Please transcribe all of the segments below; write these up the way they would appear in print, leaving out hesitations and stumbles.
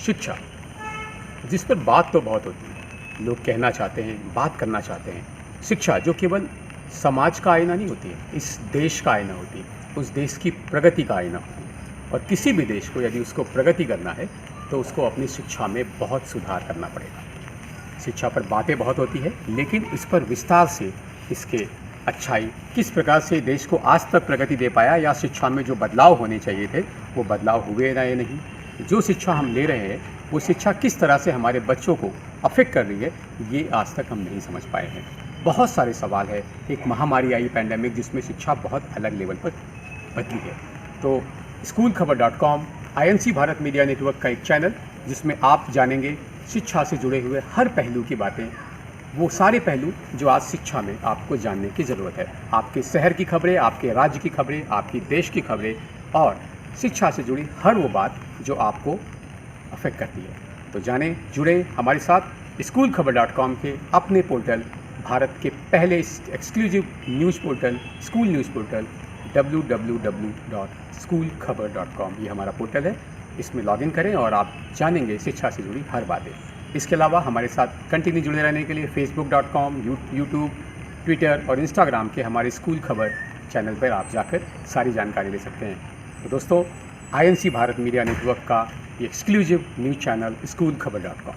शिक्षा, जिस पर बात तो बहुत होती है, लोग कहना चाहते हैं, बात करना चाहते हैं। शिक्षा जो केवल समाज का आईना नहीं होती है, इस देश का आईना होती है, उस देश की प्रगति का आईना होती है। और किसी भी देश को यदि उसको प्रगति करना है तो उसको अपनी शिक्षा में बहुत सुधार करना पड़ेगा। शिक्षा पर बातें बहुत होती है, लेकिन इस पर विस्तार से इसके अच्छाई, किस प्रकार से देश को आज तक प्रगति दे पाया, या शिक्षा में जो बदलाव होने चाहिए थे वो बदलाव हुए ना या नहीं, जो शिक्षा हम ले रहे हैं वो शिक्षा किस तरह से हमारे बच्चों को अफेक्ट कर रही है, ये आज तक हम नहीं समझ पाए हैं। बहुत सारे सवाल है। एक महामारी आई, पैंडेमिक, जिसमें शिक्षा बहुत अलग लेवल पर बदली है। तो SchoolKhabar.com INC Bharat media network का एक चैनल, जिसमें आप जानेंगे शिक्षा से जुड़े हुए हर पहलू की बातें, वो सारे पहलू जो आज शिक्षा में आपको जानने की ज़रूरत है। आपके शहर की खबरें, आपके राज्य की खबरें, आपकी देश की खबरें और शिक्षा से जुड़ी हर वो बात जो आपको अफेक्ट करती है। तो जाने, जुड़े हमारे साथ SchoolKhabar.com के अपने पोर्टल, भारत के पहले exclusive news portal, school news portal www.schoolkhabar.com, ये हमारा पोर्टल है। इसमें लॉगिन करें और आप जानेंगे शिक्षा से जुड़ी हर बातें। इसके अलावा हमारे साथ कंटिन्यू जुड़े रहने के लिए Facebook.com, YouTube, ट्विटर और इंस्टाग्राम के हमारे स्कूल खबर चैनल पर आप जाकर सारी जानकारी ले सकते हैं। तो दोस्तों, INC भारत मीडिया नेटवर्क का ये exclusive news channel SchoolKhabar.com।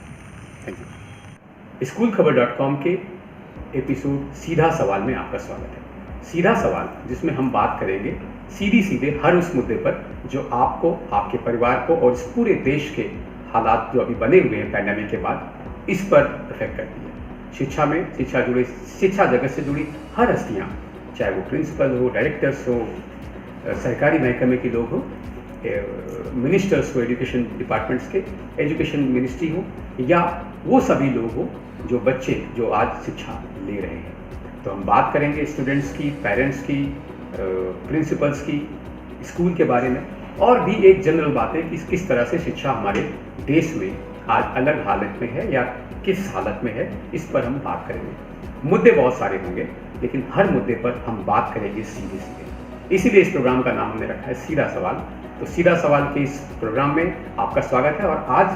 Thank you. SchoolKhabar.com के एपिसोड सीधा सवाल में आपका स्वागत है। सीधा सवाल, जिसमें हम बात करेंगे सीधे हर उस मुद्दे पर जो आपको, आपके परिवार को और इस पूरे देश के हालात जो अभी बने हुए हैं पैंडेमिक के बाद, इस पर इफेक्ट करती है। शिक्षा में, शिक्षा जगत से जुड़ी हर हस्तियाँ, चाहे वो प्रिंसिपल हो, डायरेक्टर्स हो, सरकारी महकमे के लोग हो, मिनिस्टर्स हो, एजुकेशन डिपार्टमेंट्स के, एजुकेशन मिनिस्ट्री हो, या वो सभी लोग हो जो बच्चे जो आज शिक्षा ले रहे हैं। तो हम बात करेंगे स्टूडेंट्स की, पेरेंट्स की, प्रिंसिपल्स की, स्कूल के बारे में, और भी एक जनरल बात है कि किस तरह से शिक्षा हमारे देश में आज अलग हालत में है या किस हालत में है, इस पर हम बात करेंगे। मुद्दे बहुत सारे होंगे, लेकिन हर मुद्दे पर हम बात करेंगे सीधे। इसीलिए इस प्रोग्राम का नाम हमने रखा है सीधा सवाल। तो सीधा सवाल के इस प्रोग्राम में आपका स्वागत है। और आज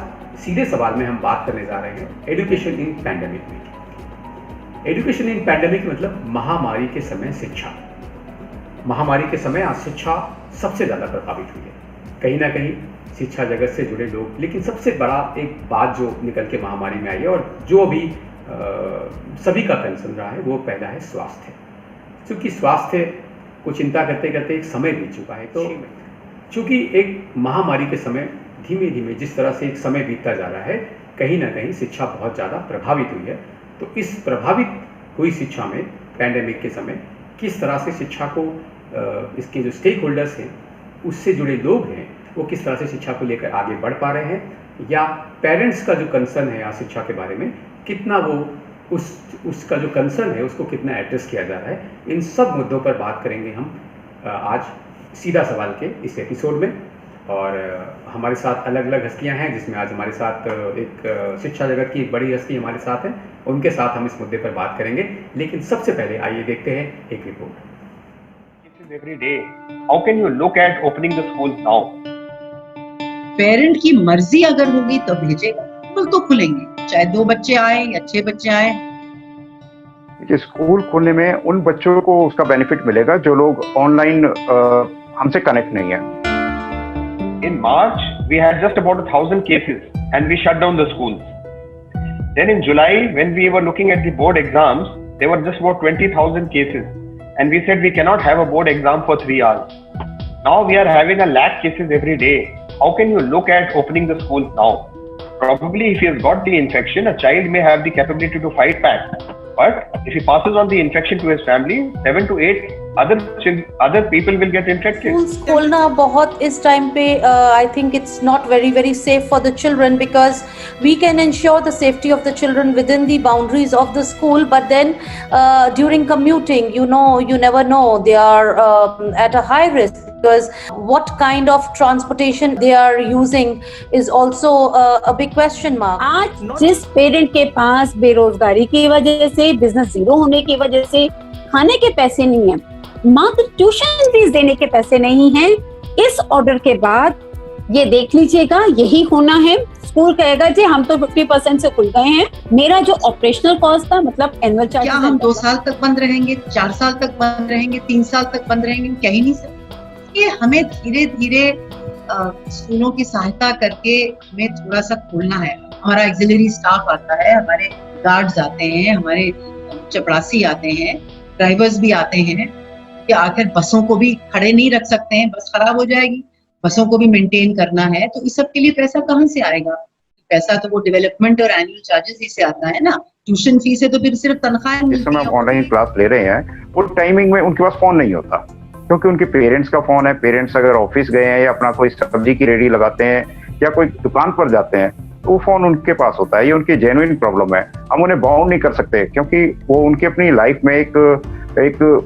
सीधे सवाल में हम बात करने जा रहे हैं एजुकेशन इन पैंडेमिक में। एजुकेशन इन पैंडेमिक मतलब महामारी के समय शिक्षा। महामारी के समय आज शिक्षा सबसे ज़्यादा प्रभावित हुई है। कहीं ना कहीं शिक्षा जगत से जुड़े लोग, लेकिन सबसे बड़ा एक बात जो निकल के महामारी में आई है और जो भी सभी का कंसर्न रहा है, वो पहला है स्वास्थ्य। क्योंकि स्वास्थ्य को चिंता करते करते एक समय बीत चुका है। तो चूँकि एक महामारी के समय धीमे धीमे जिस तरह से एक समय बीतता जा रहा है, कहीं ना कहीं शिक्षा बहुत ज़्यादा प्रभावित हुई है। तो इस प्रभावित हुई शिक्षा में पैंडेमिक के समय किस तरह से शिक्षा को, इसके जो स्टेक होल्डर्स हैं, उससे जुड़े लोग हैं, वो किस तरह से शिक्षा को लेकर आगे बढ़ पा रहे हैं, या पेरेंट्स का जो कंसर्न है आज शिक्षा के बारे में, कितना वो उसका जो कंसर्न है उसको कितना एड्रेस किया जा रहा है, इन सब मुद्दों पर बात करेंगे हम आज सीधा सवाल के इस एपिसोड में। और हमारे साथ अलग अलग हस्तियां हैं, जिसमें आज हमारे साथ एक शिक्षा जगत की एक बड़ी हस्ती हमारे साथ है, उनके साथ हम इस मुद्दे पर बात करेंगे। लेकिन सबसे पहले आइए देखते हैं एक report. Every day, how can you look at opening the schools now? Parent की मर्जी अगर होगी तो भेजेगा, स्कूल तो खुलेंगे, चाहे 2 बच्चे आए या 6 बच्चे आए। स्कूल खोलने में उन बच्चों को उसका बेनिफिट मिलेगा जो लोग ऑनलाइन हमसे कनेक्ट नहीं है। In March, we had just about 1,000 cases and we shut down the schools. Then in July, when we were looking at the board exams, there were just about 20,000 cases. And we said we cannot have a board exam for 3 hours. Now we are having 100,000 cases every day. How can you look at opening the schools now? Probably if he has got the infection, a child may have the capability to fight back. But if he passes on the infection to his family, 7 to 8 other people will get infected. Schools खोलना बहुत इस time पे I think it's not very safe for the children, because we can ensure the safety of the children within the boundaries of the school, but then during commuting, you never know, they are at a high risk, because what kind of transportation they are using is also a big question mark. आज जिस parent के पास बेरोजगारी की वजह से, business zero होने की वजह से खाने के पैसे नहीं है, मात्र ट्यूशन फीस देने के पैसे नहीं हैं, इस ऑर्डर के बाद ये देख लीजिएगा, यही होना है। स्कूल कहेगा जी हम तो 50% से खुल गए हैं, मेरा जो ऑपरेशनल कॉस्ट था मतलब एनुअल क्या चार्जेस हम 2 साल तक बंद रहेंगे, 4 साल तक बंद रहेंगे, 3 साल तक बंद रहेंगे, कह ही नहीं सकते। ये हमें धीरे धीरे स्कूलों की सहायता करके हमें थोड़ा सा खोलना है। हमारा एक्सिलरी स्टाफ आता है, हमारे गार्ड्स आते हैं, हमारे चपरासी आते हैं, ड्राइवर्स भी आते हैं कि आखिर बसों को भी खड़े नहीं रख सकते हैं, बस खराब हो जाएगी, बसों को भी मेंटेन करना है। तो इस सब के लिए पैसा कहाँ से आएगा? पैसा तो वो डेवलपमेंट और एनुअल चार्जेस ही से आता है ना। ट्यूशन फीस है तो फिर सिर्फ तनख्वाह जिस समय हम ऑनलाइन क्लास ले रहे हैं वो टाइमिंग में उनके पास फोन नहीं होता, क्योंकि उनके पेरेंट्स का फोन है। पेरेंट्स अगर ऑफिस गए हैं या अपना कोई सब्जी की रेडी लगाते हैं या कोई दुकान पर जाते हैं तो वो फोन उनके पास होता है। ये उनकी जेन्युइन प्रॉब्लम है, हम उन्हें बाउंड नहीं कर सकते, क्योंकि वो उनकी अपनी लाइफ में एक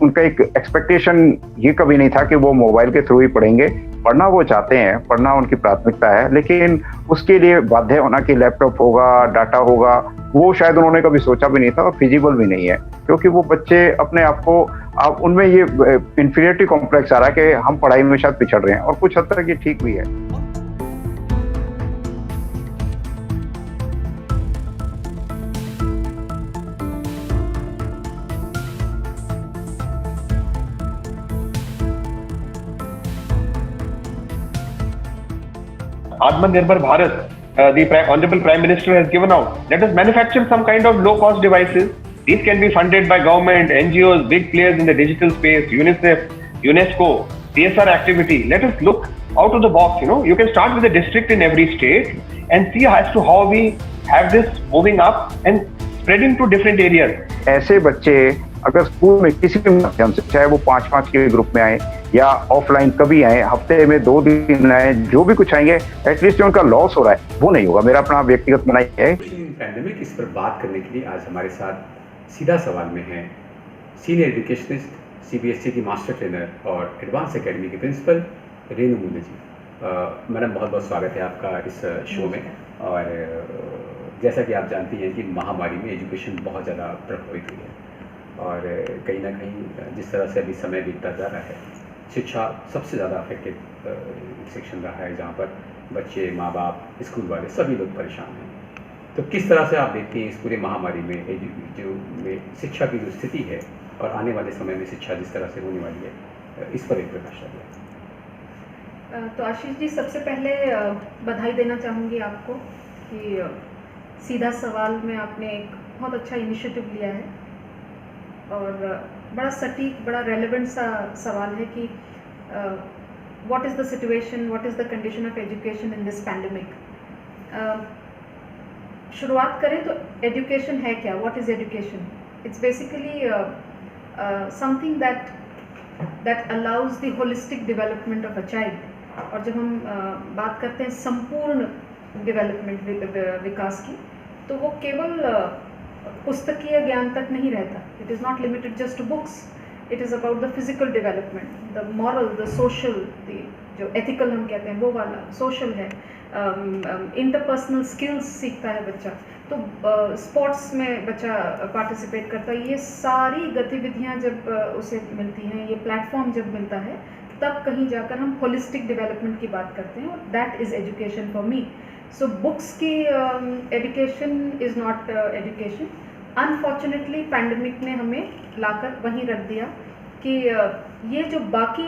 उनका एक एक्सपेक्टेशन ये कभी नहीं था कि वो मोबाइल के थ्रू ही पढ़ेंगे। पढ़ना वो चाहते हैं, पढ़ना उनकी प्राथमिकता है, लेकिन उसके लिए बाध्य होना कि लैपटॉप होगा, डाटा होगा, वो शायद उन्होंने कभी सोचा भी नहीं था और फिजिबल भी नहीं है, क्योंकि वो बच्चे अपने आप को आप उनमें ये इंफीरियरिटी कॉम्प्लेक्स आ रहा है कि हम पढ़ाई में शायद पिछड़ रहे हैं, और कुछ हद तक ये ठीक भी है। Atmanirbhar Bharat, Honorable Prime Minister has given out. Let us manufacture some kind of low-cost devices. These can be funded by government, NGOs, big players in the digital space, UNICEF, UNESCO, CSR activity. Let us look out of the box. You can start with a district in every state and see as to how we have this moving up and spreading to different areas. ऐसे बच्चे अगर school में किसी भी माध्यम से, चाहे वो 5-5 के ग्रुप में आए या ऑफलाइन कभी आए, हफ्ते में 2 दिन आए, जो भी कुछ आएंगे, एटलीस्ट जो उनका लॉस हो रहा है वो नहीं होगा। मेरा अपना व्यक्तिगत मनाई है। पैंडेमिक, इस पर बात करने के लिए आज हमारे साथ सीधा सवाल में हैं सीनियर एजुकेशनिस्ट, CBSE की मास्टर ट्रेनर और एडवांस एकेडमी की प्रिंसिपल रेणु मूले जी। मैडम, बहुत बहुत स्वागत है आपका इस शो में। और जैसा कि आप जानती हैं कि महामारी में एजुकेशन बहुत ज़्यादा प्रभावित हुई है, और कहीं ना कहीं जिस तरह से अभी समय बीतता जा रहा है, शिक्षा सबसे ज़्यादा अफेक्टेड सेक्शन रहा है, जहाँ पर बच्चे, माँ बाप, स्कूल वाले सभी लोग परेशान हैं। तो किस तरह से आप देखते हैं इस पूरे महामारी में शिक्षा की जो स्थिति है और आने वाले समय में शिक्षा जिस तरह से होने वाली है, इस पर एक प्रकाश डालिए। तो आशीष जी, सबसे पहले बधाई देना चाहूँगी आपको कि सीधा सवाल में आपने एक बहुत अच्छा इनिशिएटिव लिया है और बड़ा सटीक, बड़ा रेलेवेंट सा सवाल है कि what is the situation, what is the condition of education in this pandemic. शुरुआत करें तो एजुकेशन है क्या? What is education? It's basically something that allows the holistic development of a child. और जब हम बात करते हैं संपूर्ण डेवलपमेंट, विकास की, तो वो केवल पुस्तकीय ज्ञान तक नहीं रहता। It is not limited just to books, it is about the physical development, the moral, the social, जो एथिकल हम कहते हैं वो वाला सोशल है। इंटरपर्सनल स्किल्स सीखता है बच्चा, तो स्पोर्ट्स में बच्चा पार्टिसिपेट करता है। ये सारी गतिविधियाँ जब उसे मिलती हैं, ये प्लेटफॉर्म जब मिलता है, तब कहीं जाकर हम होलिस्टिक डेवलपमेंट की बात करते हैं, और that is education for me. So books की education is not education. Unfortunately pandemic ने हमें लाकर वहीं रख दिया कि ये जो बाकी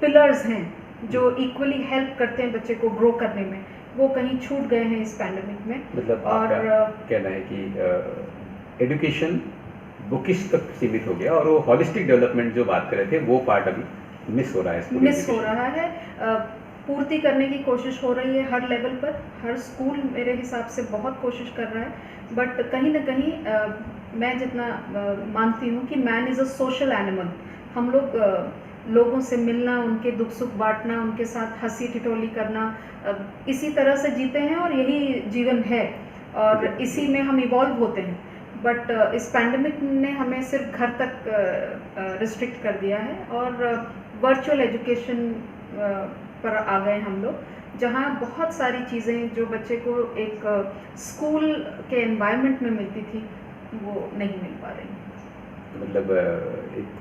पिलर्स हैं जो इक्वली हेल्प करते हैं बच्चे को ग्रो करने में, वो कहीं छूट गए हैं इस पैंडमिक में। मतलब और कहना है कि एजुकेशन बुकिश तक सीमित हो गया और वो हॉलिस्टिक डेवलपमेंट जो बात कर रहे थे वो पार्ट अभी मिस हो रहा है। मिस हो रहा है। पूर्ति करने की कोशिश हो रही है हर लेवल पर, हर स्कूल मेरे हिसाब से बहुत कोशिश कर रहा है, बट कहीं ना कहीं मैं जितना मानती हूँ कि man is a social animal. हम लोग लोगों से मिलना, उनके दुख सुख बांटना, उनके साथ हंसी ठिठोली करना, इसी तरह से जीते हैं और यही जीवन है और इसी में हम इवॉल्व होते हैं। बट इस पैंडमिक ने हमें सिर्फ घर तक रिस्ट्रिक्ट कर दिया है और वर्चुअल एजुकेशन पर आ गए हम लोग, जहाँ बहुत सारी चीज़ें जो बच्चे को एक स्कूल के एनवायरनमेंट में मिलती थी वो नहीं मिल पा रही। मतलब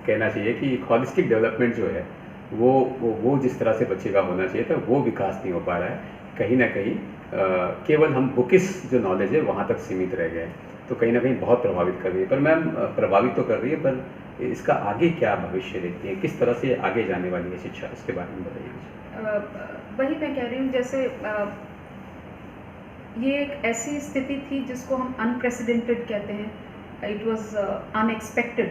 कहना चाहिए कि हॉलिस्टिक डेवलपमेंट जो है वो जिस तरह से बच्चे का होना चाहिए था वो विकास नहीं हो पा रहा है। कहीं ना कहीं केवल हम बुकिस जो नॉलेज है वहाँ तक सीमित रह गए हैं, तो कहीं ना कहीं बहुत प्रभावित कर रही है। पर मैम प्रभावित तो कर रही है, पर इसका आगे क्या भविष्य देखती है, किस तरह से आगे जाने वाली है शिक्षा, इसके बारे में बताइए मुझे। वही मैं कह रही हूँ, जैसे ये एक ऐसी स्थिति थी जिसको हम अनप्रेसिडेंटेड कहते हैं, it was unexpected.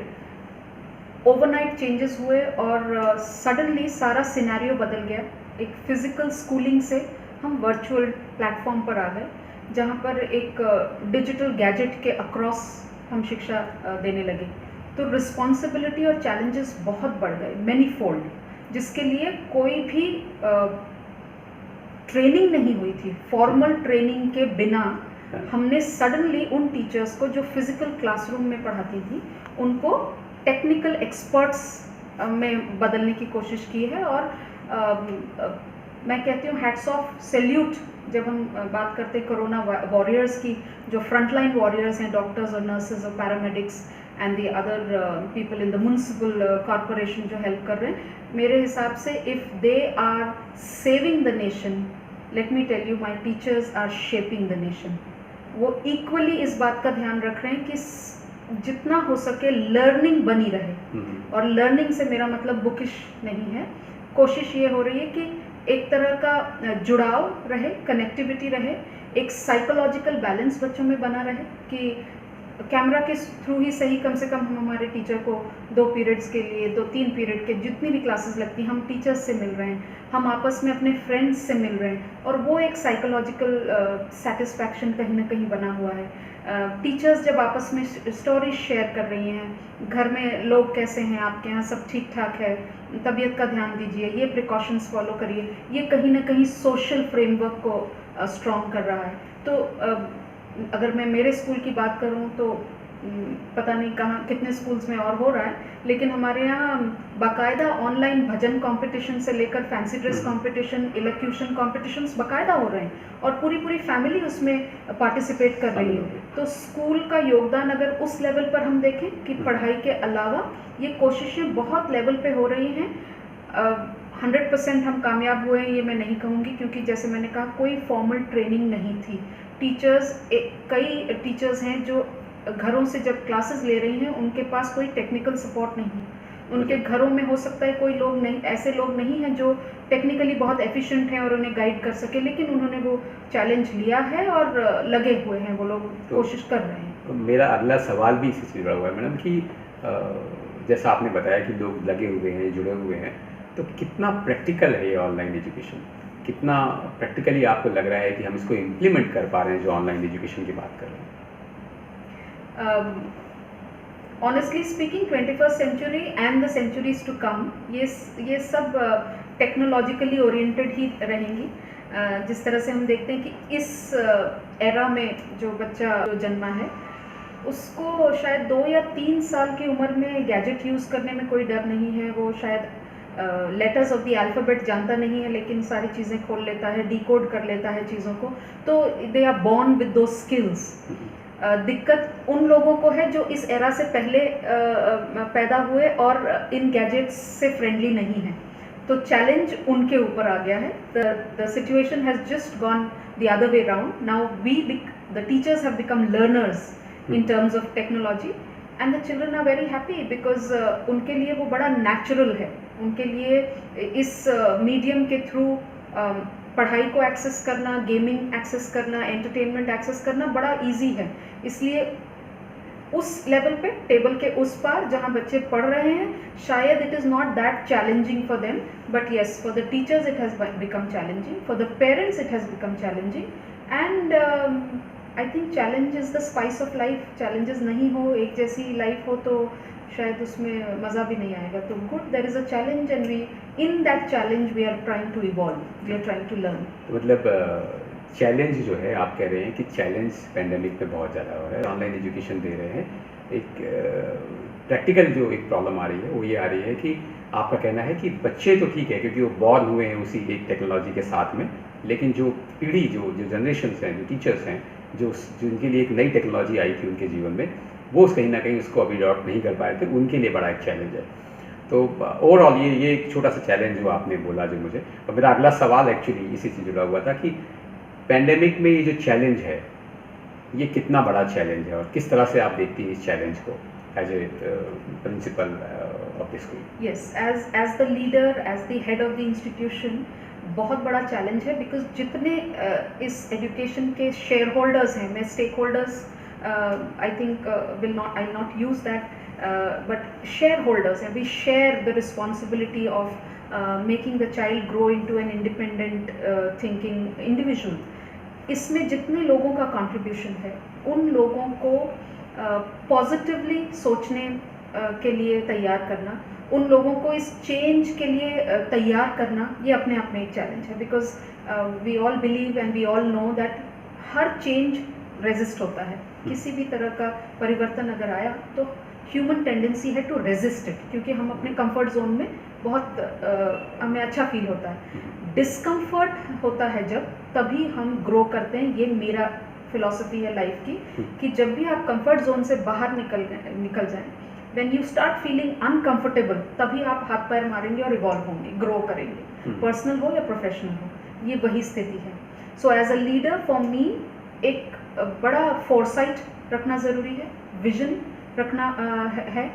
Overnight changes हुए और सडनली सारा सिनेरियो बदल गया। एक फिजिकल स्कूलिंग से हम वर्चुअल प्लेटफॉर्म पर आ गए, जहाँ पर एक डिजिटल गैजेट के अक्रॉस हम शिक्षा देने लगे। तो रिस्पॉन्सिबिलिटी और चैलेंजेस बहुत बढ़ गए, मैनी फोल्ड, जिसके लिए कोई भी ट्रेनिंग नहीं हुई थी। फॉर्मल ट्रेनिंग के बिना हमने सडनली उन टीचर्स को जो फिजिकल क्लासरूम में पढ़ाती थी उनको टेक्निकल एक्सपर्ट्स में बदलने की कोशिश की है। और मैं कहती हूँ हैट्स ऑफ, सैल्यूट, जब हम बात करते हैं कोरोना वॉरियर्स की, जो फ्रंटलाइन वॉरियर्स हैं, डॉक्टर्स और नर्सेज और paramedics and the other people in the municipal corporation जो हेल्प कर रहे हैं। मेरे हिसाब से if they are saving the nation, let me tell you, my teachers are shaping the nation. वो इक्वली इस बात का ध्यान रख रहे हैं कि जितना हो सके लर्निंग बनी रहे, और लर्निंग से मेरा मतलब बुकिश नहीं है। कोशिश ये हो रही है कि एक तरह का जुड़ाव रहे, कनेक्टिविटी रहे, एक साइकोलॉजिकल बैलेंस बच्चों में बना रहे कि कैमरा के थ्रू ही सही, कम से कम हम हमारे टीचर को 2 पीरियड्स के लिए, 2-3 पीरियड के जितनी भी क्लासेस लगती हैं, हम टीचर्स से मिल रहे हैं, हम आपस में अपने फ्रेंड्स से मिल रहे हैं, और वो एक साइकोलॉजिकल सेटिस्फैक्शन कहीं ना कहीं बना हुआ है। टीचर्स जब आपस में स्टोरीज शेयर कर रही हैं, घर में लोग कैसे हैं, आपके यहाँ सब ठीक ठाक है, तबीयत का ध्यान दीजिए, ये प्रिकॉशंस फॉलो करिए, ये कहीं ना कहीं सोशल फ्रेमवर्क को स्ट्रॉन्ग कर रहा है। तो अगर मैं मेरे स्कूल की बात करूं तो पता नहीं कहाँ कितने स्कूल्स में और हो रहा है, लेकिन हमारे यहाँ बाकायदा ऑनलाइन भजन कंपटीशन से लेकर फैंसी ड्रेस कंपटीशन, इलेक्यूशन कॉम्पिटिशन्स बाकायदा हो रहे हैं, और पूरी फैमिली उसमें पार्टिसिपेट कर रही है। तो स्कूल का योगदान अगर उस लेवल पर हम देखें कि पढ़ाई के अलावा ये कोशिशें बहुत लेवल पे हो रही हैं। 100% हम कामयाब हुए हैं ये मैं नहीं कहूँगी, क्योंकि जैसे मैंने कहा कोई फॉर्मल ट्रेनिंग नहीं थी। कई टीचर्स हैं जो घरों से जब क्लासेस ले रही हैं उनके पास कोई टेक्निकल सपोर्ट नहीं, उनके घरों में हो सकता है कोई लोग नहीं, ऐसे लोग नहीं हैं जो टेक्निकली बहुत एफिशिएंट हैं और उन्हें गाइड कर सके, लेकिन उन्होंने वो चैलेंज लिया है और लगे हुए हैं, वो लोग कोशिश कर रहे हैं। तो मेरा अगला सवाल भी इसी से जुड़ा हुआ है मैडम कि जैसा आपने बताया कि लोग लगे हुए हैं, जुड़े हुए हैं, तो कितना प्रैक्टिकल है ये ऑनलाइन एजुकेशन, कितना प्रैक्टिकली आपको लग रहा है कि हम इसको इम्प्लीमेंट कर पा रहे हैं जो ऑनलाइन एजुकेशन की बात कर रहे हैं? Honestly speaking 21st century and the centuries to come, ये सब टेक्नोलॉजिकली ओरिएंटेड ही रहेंगी। जिस तरह से हम देखते हैं कि इस एरा में जो बच्चा जो जन्मा है उसको शायद 2 या 3 साल की उम्र में गैजेट यूज़ करने में कोई डर नहीं है। वो शायद लेटर्स ऑफ द अल्फ़ाबेट जानता नहीं है, लेकिन सारी चीज़ें खोल लेता है, डिकोड कर लेता है चीज़ों को। तो दे आर बॉर्न विद दो स्किल्स। दिक्कत उन लोगों को है जो इस एरा से पहले पैदा हुए और इन गैजेट्स से फ्रेंडली नहीं है, तो चैलेंज उनके ऊपर आ गया है। The situation has just gone the other way round. Now the teachers have become learners in terms of technology and the children are very happy because उनके लिए वो बड़ा natural है। उनके लिए इस मीडियम के थ्रू पढ़ाई को एक्सेस करना, गेमिंग एक्सेस करना, एंटरटेनमेंट एक्सेस करना बड़ा इजी है। इसलिए उस लेवल पे, टेबल के उस पार जहाँ बच्चे पढ़ रहे हैं, शायद it is not that challenging for them, but yes for the teachers it has become challenging, for the parents it has become challenging and I think challenge is the spice of life. Challenges नहीं हो, एक जैसी life हो तो शायद उसमें मज़ा भी नहीं आएगा। तो good, there is a challenge and we in that challenge we are trying to evolve, we are trying to learn. मतलब चैलेंज जो है, आप कह रहे हैं कि चैलेंज पेंडेमिक में बहुत ज़्यादा हो रहा है, ऑनलाइन एजुकेशन दे रहे हैं, एक प्रैक्टिकल जो एक प्रॉब्लम आ रही है वो ये आ रही है कि आपका कहना है कि बच्चे तो ठीक है क्योंकि वो बॉर्न हुए हैं उसी एक टेक्नोलॉजी के साथ में, लेकिन जो पीढ़ी, जो जनरेशन्स हैं, जो टीचर्स हैं, जो जिनके लिए एक नई टेक्नोलॉजी आई थी उनके जीवन में, वो कहीं ना कहीं उसको अभी अडॉप्ट नहीं कर पाए थे, उनके लिए बड़ा एक चैलेंज है। तो ओवरऑल ये एक छोटा सा चैलेंज जो आपने बोला जो मुझे, और मेरा अगला सवाल एक्चुअली इसी से जुड़ा हुआ था कि पैंडेमिक में ये जो चैलेंज है ये कितना बड़ा चैलेंज है और किस तरह से आप देखती हैं इस चैलेंज को as a principal of the school? Yes, as the leader, as the head of the institution, बहुत बड़ा चैलेंज है बिकॉज जितने इस एजुकेशन के शेयर होल्डर्स हैं, मैं stake holders I think I not use that, but share holders हैं, we share the responsibility of making the child grow into an independent thinking individual. इसमें जितने लोगों का कंट्रीब्यूशन है उन लोगों को पॉजिटिवली सोचने के लिए तैयार करना, उन लोगों को इस चेंज के लिए तैयार करना, ये अपने आप में एक चैलेंज है because we all believe and we all know that हर चेंज रेजिस्ट होता है। किसी भी तरह का परिवर्तन अगर आया तो ह्यूमन टेंडेंसी है टू रेजिस्ट इट, क्योंकि हम अपने कंफर्ट जोन में बहुत हमें अच्छा फील होता है। डिस्कम्फर्ट होता है जब, तभी हम ग्रो करते हैं। ये मेरा फिलॉसफी है लाइफ की कि जब भी आप कंफर्ट जोन से बाहर निकल जाएं, when you start feeling uncomfortable, तभी आप हाथ पैर मारेंगे और इवॉल्व होंगे, ग्रो करेंगे, पर्सनल हो या प्रोफेशनल हो, ये वही स्थिति है। So as a leader for me एक बड़ा फोरसाइट रखना ज़रूरी है, विजन रखना है।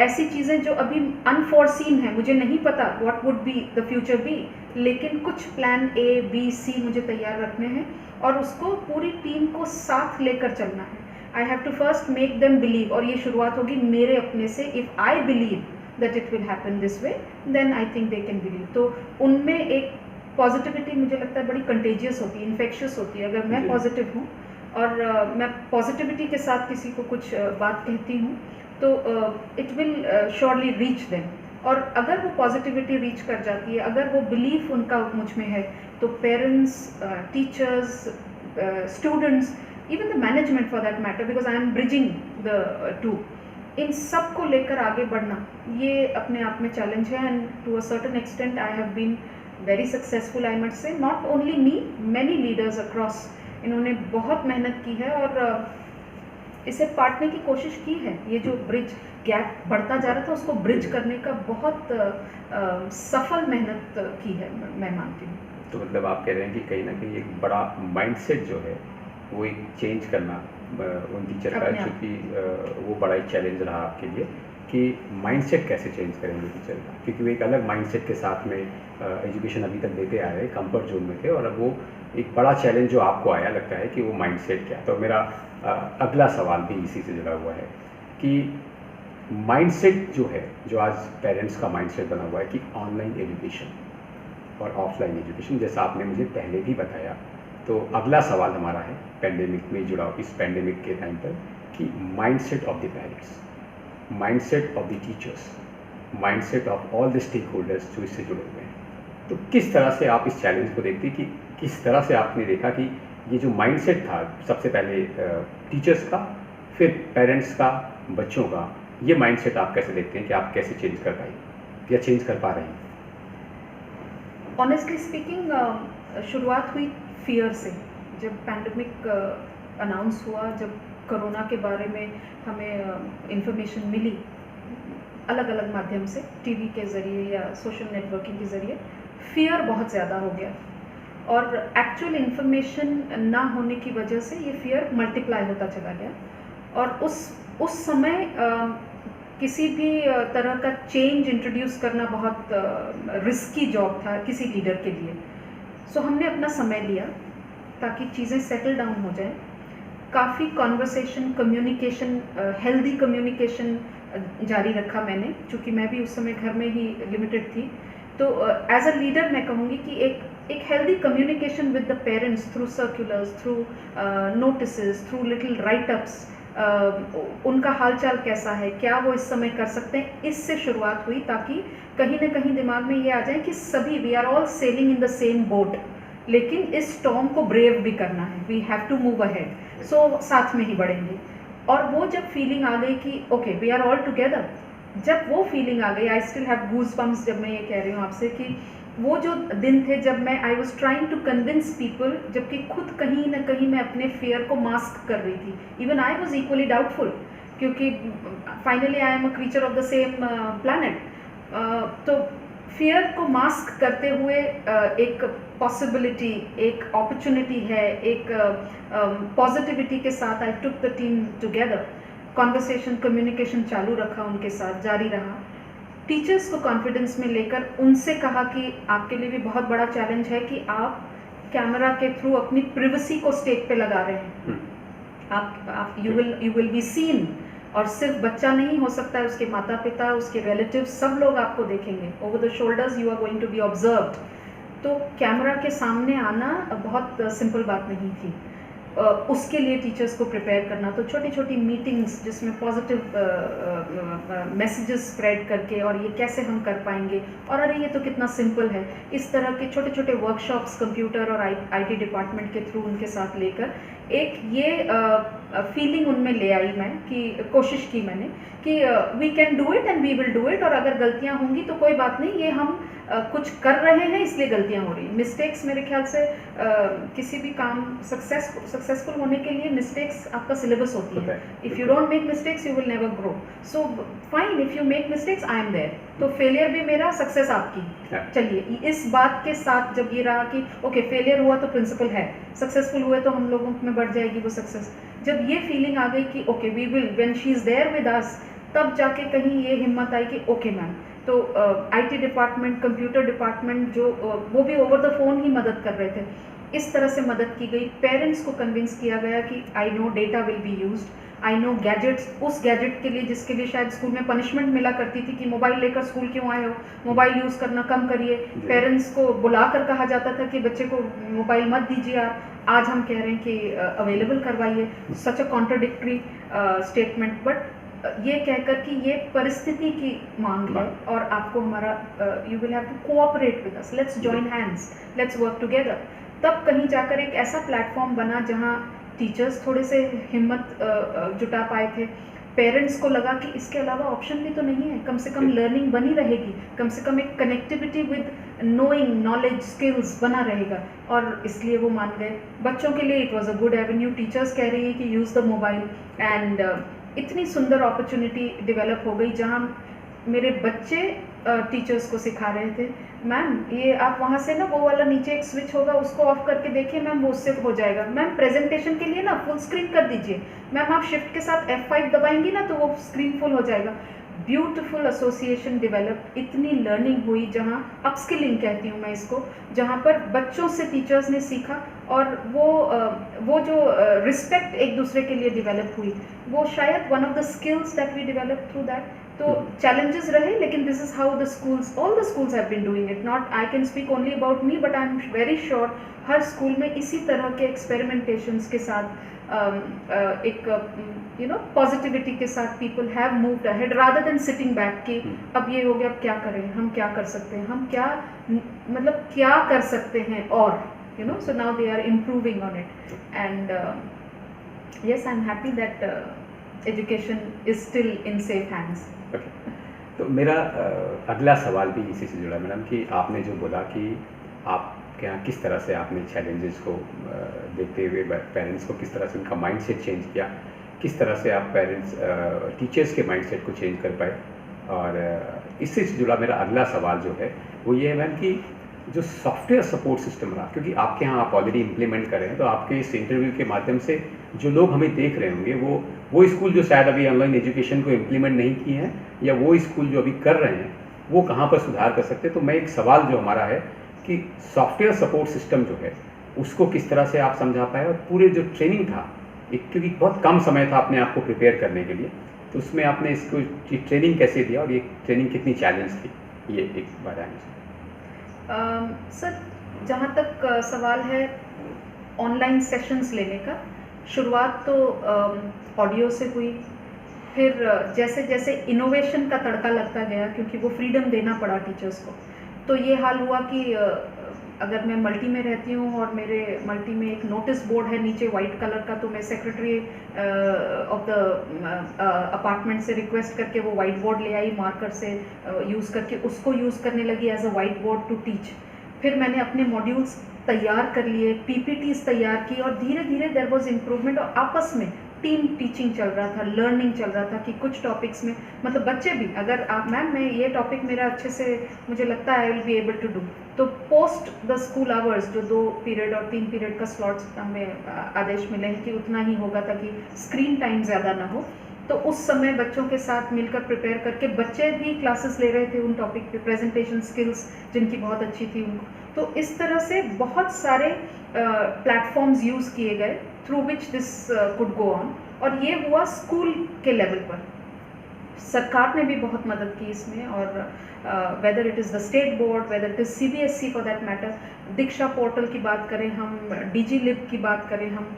ऐसी चीज़ें जो अभी अनफोर्सीन है, मुझे नहीं पता what would be the future be, लेकिन कुछ प्लान A, B, C मुझे तैयार रखने हैं और उसको पूरी टीम को साथ लेकर चलना है। I have to first make them believe, और ये शुरुआत होगी मेरे अपने से। If I believe that it will happen this way, then I think they can believe. तो उनमें एक पॉजिटिविटी मुझे लगता है बड़ी कंटेजियस होती है, इन्फेक्शियस होती है। अगर मैं पॉजिटिव हूँ और मैं पॉजिटिविटी के साथ किसी को कुछ बात कहती हूँ तो it will surely reach them. और अगर वो पॉजिटिविटी रीच कर जाती है, अगर वो बिलीफ उनका मुझ में है, तो parents, teachers, students, even the management for that matter, because I am bridging the two, इन सब को लेकर आगे बढ़ना ये अपने आप में चैलेंज है। And to a certain extent I have been very successful, I must say. Not only me, many leaders across, इन्होंने बहुत मेहनत की है और इसे पाटने की कोशिश की है। ये जो ब्रिज गैप बढ़ता जा रहा था, उसको ब्रिज करने का बहुत सफल मेहनत की है, मैं मानती हूँ। तो मतलब आप कह रहे हैं कि कहीं ना कहीं एक बड़ा माइंडसेट जो है वो एक चेंज करना उन टीचर का, चूँकि वो बड़ा एक चैलेंज रहा आपके लिए कि माइंडसेट कैसे चेंज करेंगे टीचर का, क्योंकि वो एक अलग माइंडसेट के साथ में एजुकेशन अभी तक देते आ रहे, कंफर्ट जोन में थे, और अब वो एक बड़ा चैलेंज जो आपको आया लगता है कि वो माइंडसेट क्या। तो मेरा अगला सवाल भी इसी से जुड़ा हुआ है कि माइंडसेट जो है, जो आज पेरेंट्स का माइंडसेट बना हुआ है कि ऑनलाइन एजुकेशन और ऑफलाइन एजुकेशन, जैसा आपने मुझे पहले भी बताया। तो अगला सवाल हमारा है पैंडेमिक में जुड़ा, इस पैंडेमिक के टाइम पर, कि mindset of the parents, mindset of the teachers, mindset of all the stake holders जो इससे जुड़े हुए हैं। तो किस तरह से आप इस चैलेंज को देखते हैं कि किस तरह से आपने देखा कि ये जो माइंडसेट था, सबसे पहले टीचर्स का, फिर पेरेंट्स का, बच्चों का, ये माइंडसेट आप कैसे देखते हैं कि आप कैसे चेंज कर पाएंगे या चेंज कर पा रहे हैं? ऑनेस्टली स्पीकिंग, शुरुआत हुई फियर से। जब पैंडेमिक अनाउंस हुआ, जब कोरोना के बारे में हमें इंफॉर्मेशन मिली अलग अलग माध्यम से, टीवी के ज़रिए या सोशल नेटवर्किंग के ज़रिए, फियर बहुत ज़्यादा हो गया और एक्चुअल इन्फॉर्मेशन ना होने की वजह से ये फियर मल्टीप्लाई होता चला गया। और उस समय किसी भी तरह का चेंज इंट्रोड्यूस करना बहुत रिस्की जॉब था किसी लीडर के लिए। सो हमने अपना समय लिया ताकि चीज़ें सेटल डाउन हो जाए। काफ़ी कॉन्वर्सेशन, कम्युनिकेशन, हेल्दी कम्युनिकेशन जारी रखा मैंने, चूँकि मैं भी उस समय घर में ही लिमिटेड थी। तो एज अ लीडर मैं कहूँगी कि एक healthy communication with the parents through circulars, through notices, through little write-ups, उनका हालचाल कैसा है, क्या वो इस समय कर सकते हैं, इससे शुरुआत हुई ताकि कहीं ना कहीं दिमाग में ये आ जाए कि सभी we are all sailing in the same boat, लेकिन इस स्टॉर्म को ब्रेव भी करना है, we have to move ahead, so साथ में ही बढ़ेंगे। और वो जब फीलिंग आ गई कि okay we are all together, जब वो फीलिंग आ गई, I still have goose bumps जब मैं ये कह रही हूँ आपसे कि वो जो दिन थे जब मैं I was trying to convince people, जबकि खुद कहीं ना कहीं मैं अपने फेयर को मास्क कर रही थी। Even I was equally doubtful, क्योंकि finally I am a creature of the same planet. तो फियर को मास्क करते हुए एक पॉसिबिलिटी, एक अपॉर्चुनिटी है, एक पॉजिटिविटी के साथ I took the team together, conversation, communication चालू रखा, उनके साथ जारी रहा, टीचर्स को कॉन्फिडेंस में लेकर उनसे कहा कि आपके लिए भी बहुत बड़ा चैलेंज है कि आप कैमरा के थ्रू अपनी प्रिवेसी को स्टेक पे लगा रहे हैं, आप यू विल बी सीन, और सिर्फ बच्चा नहीं हो सकता है, उसके माता पिता, उसके रिलेटिव्स, सब लोग आपको देखेंगे, over the shoulders you are going to be observed. तो कैमरा के सामने आना बहुत सिंपल बात नहीं थी, उसके लिए टीचर्स को प्रिपेयर करना, तो छोटी छोटी मीटिंग्स जिसमें पॉजिटिव मैसेजेस स्प्रेड करके, और ये कैसे हम कर पाएंगे, और अरे ये तो कितना सिंपल है, इस तरह के छोटे छोटे वर्कशॉप्स कंप्यूटर और आईटी डिपार्टमेंट के थ्रू उनके साथ लेकर एक ये फीलिंग उनमें ले आई मैं, कि कोशिश की मैंने कि we can do it and we will do it, और अगर गलतियां होंगी तो कोई बात नहीं, ये हम कुछ कर रहे हैं इसलिए गलतियां हो रही हैं। मिस्टेक्स मेरे ख्याल से किसी भी काम सक्सेसफुल होने के लिए मिस्टेक्स आपका सिलेबस होती है। If you don't make mistakes you will never grow, so fine, if you make mistakes I am there, तो फेलियर भी मेरा, सक्सेस आपकी। चलिए, इस बात के साथ जब ये रहा कि ओके फेलियर हुआ तो प्रिंसिपल है, सक्सेसफुल हुए तो हम लोगों में बढ़ जाएगी वो सक्सेस, जब ये फीलिंग आ गई कि okay we will, when she is there with us, तब जाके कहीं ये हिम्मत आई कि ओके मैम। तो आईटी डिपार्टमेंट, कंप्यूटर डिपार्टमेंट जो वो भी ओवर द फोन ही मदद कर रहे थे, इस तरह से मदद की गई। पेरेंट्स को कन्विंस किया गया कि I know data will be used, I know gadgets, उस गैजेट के लिए जिसके लिए शायद स्कूल में पनिशमेंट मिला करती थी कि मोबाइल लेकर स्कूल क्यों आए हो, मोबाइल यूज़ करना कम करिए, पेरेंट्स को बुलाकर कहा जाता था कि बच्चे को मोबाइल मत दीजिए आप, आज हम कह रहे हैं कि अवेलेबल करवाइए। सच अ कॉन्ट्राडिक्टरी स्टेटमेंट, बट ये कहकर कि ये परिस्थिति की मांग है और आपको हमारा, you will have to cooperate with us, let's join hands, let's work together. तब कहीं जाकर एक ऐसा प्लेटफॉर्म बना जहां टीचर्स थोड़े से हिम्मत जुटा पाए थे, पेरेंट्स को लगा कि इसके अलावा ऑप्शन भी तो नहीं है, कम से कम लर्निंग बनी रहेगी, कम से कम एक connectivity with knowing, knowledge, skills बना रहेगा, और इसलिए वो मान गए। बच्चों के लिए it was a good Avenue, teachers कह रही है कि यूज़ द मोबाइल, एंड इतनी सुंदर अपॉर्चुनिटी डेवलप हो गई जहां मेरे बच्चे टीचर्स को सिखा रहे थे, मैम ये आप वहाँ से ना वो वाला नीचे एक स्विच होगा उसको ऑफ करके देखिए मैम, वो उससे हो जाएगा, मैम प्रेजेंटेशन के लिए ना फुल स्क्रीन कर दीजिए, मैम आप शिफ्ट के साथ F5 दबाएंगी ना तो वो स्क्रीन फुल हो जाएगा। ब्यूटीफुल एसोसिएशन डेवलप, इतनी लर्निंग हुई जहाँ अपस्किलिंग कहती हूँ मैं इसको, जहाँ पर बच्चों से टीचर्स ने सीखा, और वो जो रिस्पेक्ट एक दूसरे के लिए डेवलप हुई, वो शायद one of the skills that we develop through that. तो चैलेंजेस रहे, लेकिन this is how the schools, all the schools have been doing it, not I can speak only about me, but I am very sure हर school में इसी तरह के experimentations के साथ एक पॉजिटिविटी के साथ people have moved ahead rather than sitting back कि अब ये हो गया, अब क्या करें, हम क्या कर सकते हैं, हम क्या मतलब क्या कर सकते हैं, और so now they are improving on it, and yes, I'm happy that education is still in safe hands. Okay. तो मेरा अगला सवाल भी इसी से जुड़ा मैडम, कि आपने जो बोला कि आप क्या किस तरह से आपने चैलेंजेस को देखते हुए पेरेंट्स को किस तरह से उनका माइंडसेट चेंज किया, किस तरह से आप पेरेंट्स टीचर्स के माइंडसेट को चेंज कर पाए, और इससे जुड़ा मेरा अगला सवाल जो है वो ये है मैम कि जो सॉफ्टवेयर सपोर्ट सिस्टम रहा, क्योंकि आपके यहाँ आप ऑलरेडी इम्प्लीमेंट कर रहे हैं, तो आपके इस इंटरव्यू के माध्यम से जो लोग हमें देख रहे होंगे वो स्कूल जो शायद अभी ऑनलाइन एजुकेशन को इम्प्लीमेंट नहीं किए हैं, या वो स्कूल जो अभी कर रहे हैं वो कहाँ पर सुधार कर सकते हैं। तो मैं एक सवाल जो हमारा है कि सॉफ्टवेयर सपोर्ट सिस्टम जो है उसको किस तरह से आप समझा पाए, और पूरे जो ट्रेनिंग था, क्योंकि बहुत कम समय था अपने आप को प्रिपेयर करने के लिए, तो उसमें आपने इसको ट्रेनिंग कैसे दिया, और ये ट्रेनिंग कितनी चैलेंज थी, ये एक बार आएंगे। सर, जहाँ तक सवाल है ऑनलाइन सेशंस लेने का, शुरुआत तो ऑडियो से हुई, फिर जैसे जैसे इनोवेशन का तड़का लगता गया, क्योंकि वो फ्रीडम देना पड़ा टीचर्स को, तो ये हाल हुआ कि अगर मैं मल्टी में रहती हूँ और मेरे मल्टी में एक नोटिस बोर्ड है नीचे वाइट कलर का, तो मैं सेक्रेटरी ऑफ द अपार्टमेंट से रिक्वेस्ट करके वो वाइट बोर्ड ले आई, मार्कर से यूज़ करके उसको यूज़ करने लगी as a white board to teach. फिर मैंने अपने मॉड्यूल्स तैयार कर लिए, PPTs तैयार की, और धीरे धीरे देयर वाज इम्प्रूवमेंट, और आपस में टीम टीचिंग चल रहा था, लर्निंग चल रहा था कि कुछ टॉपिक्स में मतलब बच्चे भी अगर आप मैम मैं ये टॉपिक मेरा अच्छे से मुझे लगता है I will be able to do, तो पोस्ट द स्कूल आवर्स जो 2 पीरियड और 3 पीरियड का स्लॉट्स हमें आदेश मिले हैं कि उतना ही होगा ताकि स्क्रीन टाइम ज़्यादा ना हो, तो उस समय बच्चों के साथ मिलकर प्रिपेयर करके बच्चे भी क्लासेस ले रहे थे उन टॉपिक पे, प्रेजेंटेशन स्किल्स जिनकी बहुत अच्छी थी उनको, तो इस तरह से बहुत सारे प्लेटफॉर्म्स यूज़ किए गए through which this could go on, और ये हुआ स्कूल के लेवल पर। सरकार ने भी बहुत मदद की इसमें, और whether it is the state board, whether it is CBSE for that matter, Diksha portal की बात करें हम, DG लिब की बात करें हम,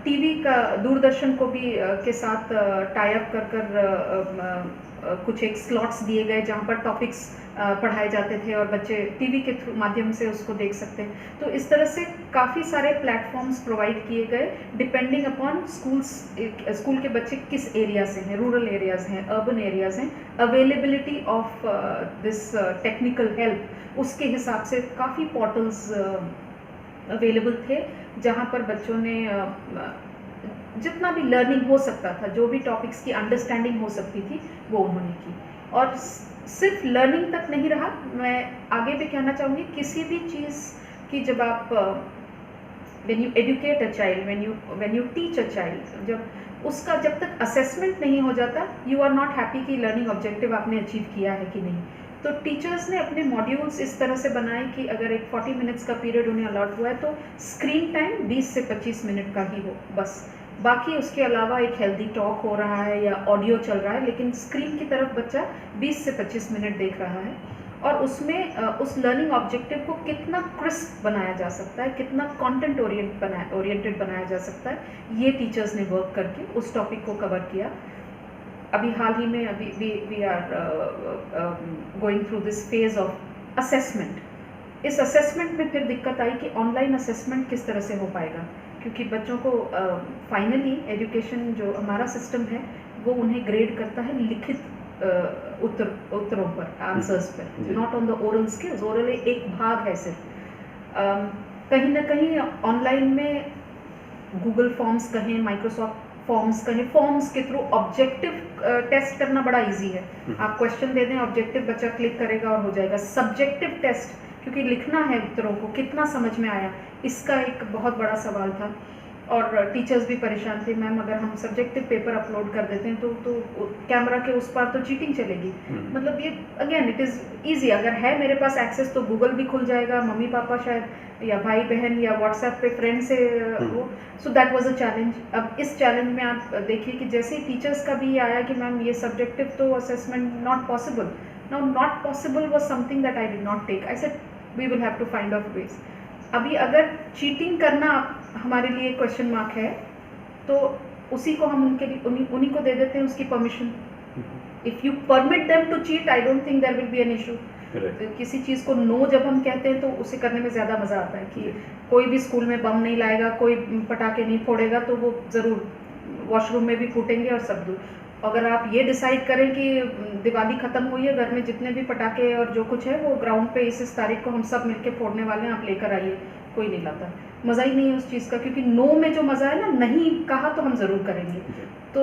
टीवी का दूरदर्शन को भी के साथ टाई अप कर कुछ एक स्लॉट्स दिए गए जहाँ पर टॉपिक्स पढ़ाए जाते थे और बच्चे टीवी के थ्रू माध्यम से उसको देख सकते हैं। तो इस तरह से काफ़ी सारे प्लेटफॉर्म्स प्रोवाइड किए गए डिपेंडिंग अपॉन स्कूल के बच्चे किस एरिया से हैं, रूरल एरियाज़ हैं, अर्बन एरियाज़ हैं, availability of this technical help, उसके हिसाब से काफ़ी पोर्टल्स अवेलेबल थे जहाँ पर बच्चों ने जितना भी लर्निंग हो सकता था, जो भी टॉपिक्स की अंडरस्टैंडिंग हो सकती थी वो उन्होंने की। और सिर्फ लर्निंग तक नहीं रहा, मैं आगे भी कहना चाहूँगी किसी भी चीज़ की जब आप when you educate a child, when you teach a child, जब उसका जब तक असेसमेंट नहीं हो जाता, you are not happy कि लर्निंग ऑब्जेक्टिव आपने अचीव किया है कि नहीं। तो टीचर्स ने अपने मॉड्यूल्स इस तरह से बनाए कि अगर एक 40 मिनट्स का पीरियड उन्हें अलॉट हुआ है तो स्क्रीन टाइम 20 से 25 मिनट का ही हो बस, बाकी उसके अलावा एक हेल्दी टॉक हो रहा है या ऑडियो चल रहा है, लेकिन स्क्रीन की तरफ बच्चा 20 से 25 मिनट देख रहा है, और उसमें उस लर्निंग ऑब्जेक्टिव को कितना क्रिस्प बनाया जा सकता है, कितना कंटेंट ओरिएंटेड बनाया जा सकता है, ये टीचर्स ने वर्क करके उस टॉपिक को कवर किया। अभी हाल ही में we are going through this phase of assessment. इस असेसमेंट में फिर दिक्कत आई कि ऑनलाइन असेसमेंट किस तरह से हो पाएगा, क्योंकि बच्चों को फाइनली एजुकेशन जो हमारा सिस्टम है वो उन्हें ग्रेड करता है लिखित उत्तरों पर, आंसर्स पर, not on the oral skills. Oral एक भाग है सिर्फ, कहीं ना कहीं ऑनलाइन में गूगल फॉर्म्स कहें, माइक्रोसॉफ्ट फॉर्म्स कहें, फॉर्म्स के थ्रू ऑब्जेक्टिव टेस्ट करना बड़ा इजी है। आप क्वेश्चन दे दें, ऑब्जेक्टिव बच्चा क्लिक करेगा और हो जाएगा। सब्जेक्टिव टेस्ट, क्योंकि लिखना है उत्तरों को, कितना समझ में आया, इसका एक बहुत बड़ा सवाल था, और टीचर्स भी परेशान थे, मैम अगर हम सब्जेक्टिव पेपर अपलोड कर देते हैं तो कैमरा के उस पार तो चीटिंग चलेगी। मतलब ये अगेन इट इज़ ईजी, अगर है मेरे पास एक्सेस तो गूगल भी खुल जाएगा, मम्मी पापा शायद या भाई बहन या व्हाट्सएप पे फ्रेंड से वो, so that was a challenge. अब इस चैलेंज में आप देखिए कि जैसे ही टीचर्स का भी ये आया कि मैम ये सब्जेक्टिव तो assessment not possible, now not possible was something that I did not take, I said we will have to find out ways. अभी अगर चीटिंग करना हमारे लिए क्वेश्चन मार्क है तो उसी को हम उन्हीं को दे देते हैं उसकी permission. If you permit them to cheat, I don't think there will be an issue. किसी चीज़ को नो जब हम कहते हैं तो उसे करने में ज़्यादा मज़ा आता है कि कोई भी स्कूल में बम नहीं लाएगा, कोई पटाखे नहीं फोड़ेगा, तो वो ज़रूर वॉशरूम में भी फूटेंगे और सब दूर। अगर आप ये डिसाइड करें कि दिवाली ख़त्म हुई है, घर में जितने भी पटाखे और जो कुछ है वो ग्राउंड पे इस तारीख को हम सब मिलके फोड़ने वाले हैं, आप लेकर आइए, कोई नहीं लाता, मज़ा ही नहीं है उस चीज़ का, क्योंकि नो में जो मज़ा है ना, नहीं कहा तो हम ज़रूर करेंगे। तो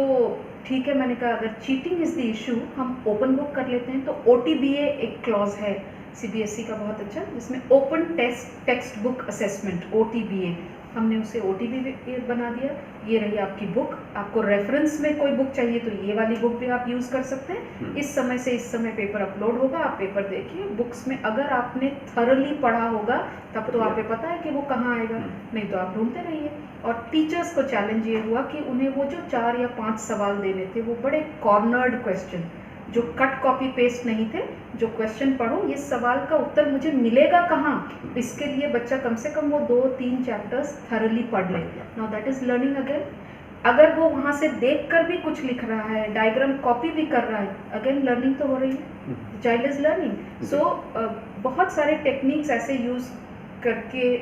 ठीक है, मैंने कहा अगर चीटिंग इज़ द इशू, हम ओपन बुक कर लेते हैं। तो OTBA एक क्लॉज है CBSE का बहुत अच्छा, जिसमें open text book assessment, OTBA, हमने उसे OTBA बना दिया। ये रही आपकी बुक, आपको रेफरेंस में कोई बुक चाहिए तो ये वाली बुक भी आप यूज़ कर सकते हैं। इस समय से इस समय पेपर अपलोड होगा, आप पेपर देखिए। बुक्स में अगर आपने थरली पढ़ा होगा तब तो आपको पता है कि वो कहाँ आएगा, नहीं तो आप ढूंढते रहिए। और टीचर्स को चैलेंज ये हुआ कि उन्हें वो जो 4 या 5 सवाल देने थे, वो बड़े कॉर्नर्ड क्वेश्चन, जो कट कॉपी पेस्ट नहीं थे, जो क्वेश्चन पढ़ो ये सवाल का उत्तर मुझे मिलेगा कहाँ, इसके लिए बच्चा कम से कम वो 2-3 चैप्टर्स थरली पढ़ ले। Now that is learning again. अगर वो वहाँ से देखकर भी कुछ लिख रहा है, डायग्राम कॉपी भी कर रहा है, अगेन लर्निंग तो हो रही है, चाइल्ड इज़ लर्निंग। सो बहुत सारे टेक्निक्स ऐसे यूज़ करके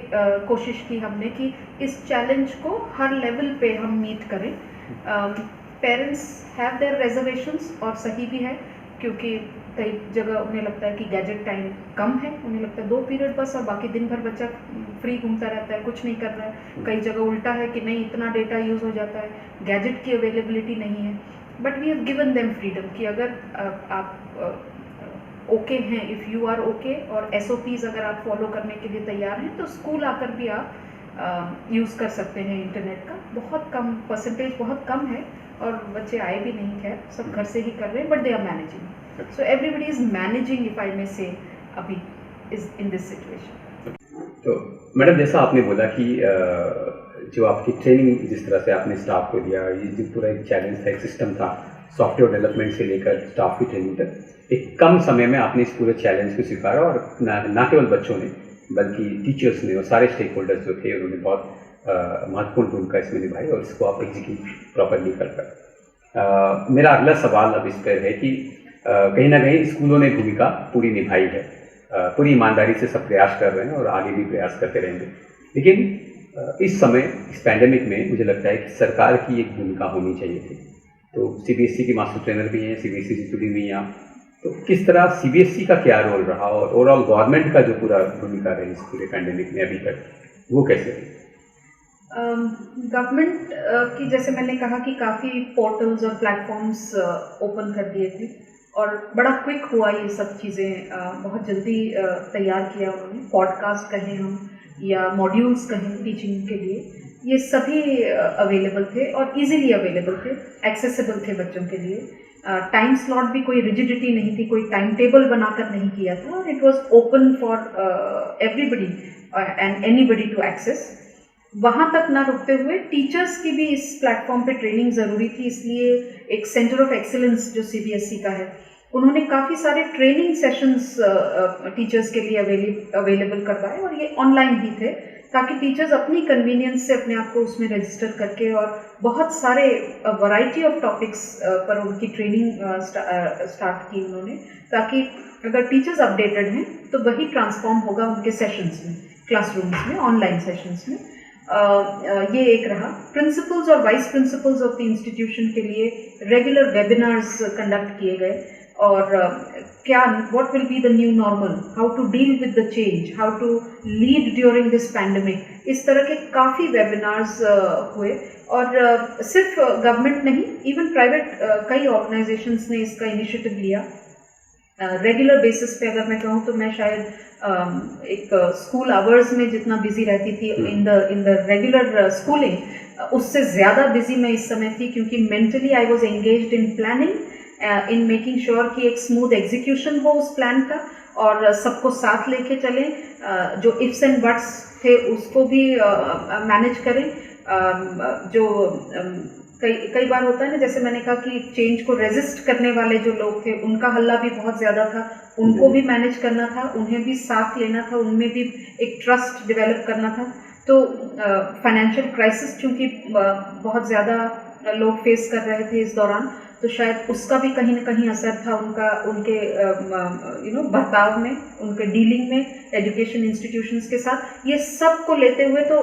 कोशिश की हमने कि इस चैलेंज को हर लेवल पे हम मीट करें। पेरेंट्स हैव देयर रिजर्वेशंस, और सही भी है, क्योंकि कई जगह उन्हें लगता है कि गैजेट टाइम कम है, उन्हें लगता है 2 पीरियड बस और बाकी दिन भर बच्चा फ्री घूमता रहता है, कुछ नहीं कर रहा है। कई जगह उल्टा है कि नहीं, इतना डेटा यूज़ हो जाता है, गैजेट की अवेलेबिलिटी नहीं है। But we have given them freedom कि अगर आप ओके हैं, इफ़ यू आर ओके, और SOPs अगर आप फॉलो करने के लिए तैयार हैं तो स्कूल आकर भी आप यूज़ कर सकते हैं इंटरनेट का। बहुत कम परसेंटेज, बहुत कम है, और बच्चे आए भी नहीं, खैर सब घर से ही कर रहे हैं, but they are managing. So everybody is managing, if I may say, अभी इज इन दिस सिचुएशन। तो मैडम, जैसा आपने बोला कि जो आपकी ट्रेनिंग जिस तरह से आपने स्टाफ को दिया, ये जो पूरा एक चैलेंज था, एक सिस्टम था, सॉफ्टवेयर डेवलपमेंट से लेकर स्टाफ की ट्रेनिंग तक, एक कम समय में आपने इस पूरे चैलेंज को स्वीकारा, और ना केवल बच्चों ने बल्कि टीचर्स ने और सारे स्टेक होल्डर्स जो थे उन्होंने बहुत महत्वपूर्ण भूमिका इसमें निभाई, और इसको आप एग्जीक्यूट प्रॉपरली कर पाए। मेरा अगला सवाल अब इस पर है कि कहीं ना कहीं स्कूलों ने भूमिका पूरी निभाई है, पूरी ईमानदारी से सब प्रयास कर रहे हैं और आगे भी प्रयास करते रहेंगे, लेकिन इस समय इस पैंडेमिक में मुझे लगता है कि सरकार की एक भूमिका होनी चाहिए थी। तो CBSE की मास्टर ट्रेनर भी हैं, CBSE से जुड़ी हुई हैं आप, तो किस तरह CBSE का क्या रोल रहा, और ओवरऑल गवर्नमेंट का जो पूरा भूमिका रही इस पूरे पैंडेमिक में अभी तक, वो कैसे रही? गवर्नमेंट की, जैसे मैंने कहा कि काफ़ी पोर्टल्स और प्लेटफॉर्म्स ओपन कर दिए थे, और बड़ा क्विक हुआ ये सब चीज़ें, बहुत जल्दी तैयार किया उन्होंने। पॉडकास्ट कहें हम या मॉड्यूल्स कहें टीचिंग के लिए, ये सभी अवेलेबल थे और इजीली अवेलेबल थे, एक्सेसिबल थे बच्चों के लिए। टाइम स्लॉट भी कोई रिजिडिटी नहीं थी, कोई टाइम टेबल बनाकर नहीं किया था, और it was open for everybody and anybody to access. वहाँ तक ना रुकते हुए टीचर्स की भी इस प्लेटफॉर्म पे ट्रेनिंग ज़रूरी थी, इसलिए एक सेंटर ऑफ एक्सीलेंस जो CBSE का है, उन्होंने काफ़ी सारे ट्रेनिंग सेशंस टीचर्स के लिए अवेलेबल करवाए, और ये ऑनलाइन ही थे, ताकि टीचर्स अपनी कन्वीनियंस से अपने आप को उसमें रजिस्टर करके, और बहुत सारे वैरायटी ऑफ टॉपिक्स पर उनकी ट्रेनिंग स्टार्ट की उन्होंने, ताकि अगर टीचर्स अपडेटेड हैं तो वही ट्रांसफॉर्म होगा उनके सेशंस में, क्लासरूम्स में, ऑनलाइन सेशंस में। ये एक रहा। प्रिंसिपल्स और vice principals of the institution के लिए रेगुलर वेबिनार्स कंडक्ट किए गए, और क्या what will be the new normal, how to deal with the change, how to lead during this pandemic, इस तरह के काफ़ी वेबिनार्स हुए। और सिर्फ गवर्नमेंट नहीं, इवन प्राइवेट कई ऑर्गेनाइजेशंस ने इसका इनिशिएटिव लिया। रेगुलर बेसिस पे अगर मैं कहूँ तो मैं शायद एक स्कूल आवर्स में जितना बिजी रहती थी इन द रेगुलर स्कूलिंग, उससे ज़्यादा बिजी मैं इस समय थी, क्योंकि mentally I was engaged in planning, in making sure कि एक स्मूथ एग्जीक्यूशन हो उस प्लान का, और सबको साथ लेके चलें, जो इफ्स एंड बट्स थे उसको भी मैनेज करें। जो कई बार होता है ना, जैसे मैंने कहा कि चेंज को रेजिस्ट करने वाले जो लोग थे उनका हल्ला भी बहुत ज़्यादा था, उनको भी मैनेज करना था, उन्हें भी साथ लेना था, उनमें भी एक ट्रस्ट डेवलप करना था। तो फाइनेंशियल क्राइसिस चूँकि बहुत ज़्यादा लोग फेस कर रहे थे इस दौरान, तो शायद उसका भी कहीं ना कहीं असर था उनके बर्ताव में, उनके डीलिंग में एजुकेशन इंस्टीट्यूशंस के साथ। ये सब को लेते हुए तो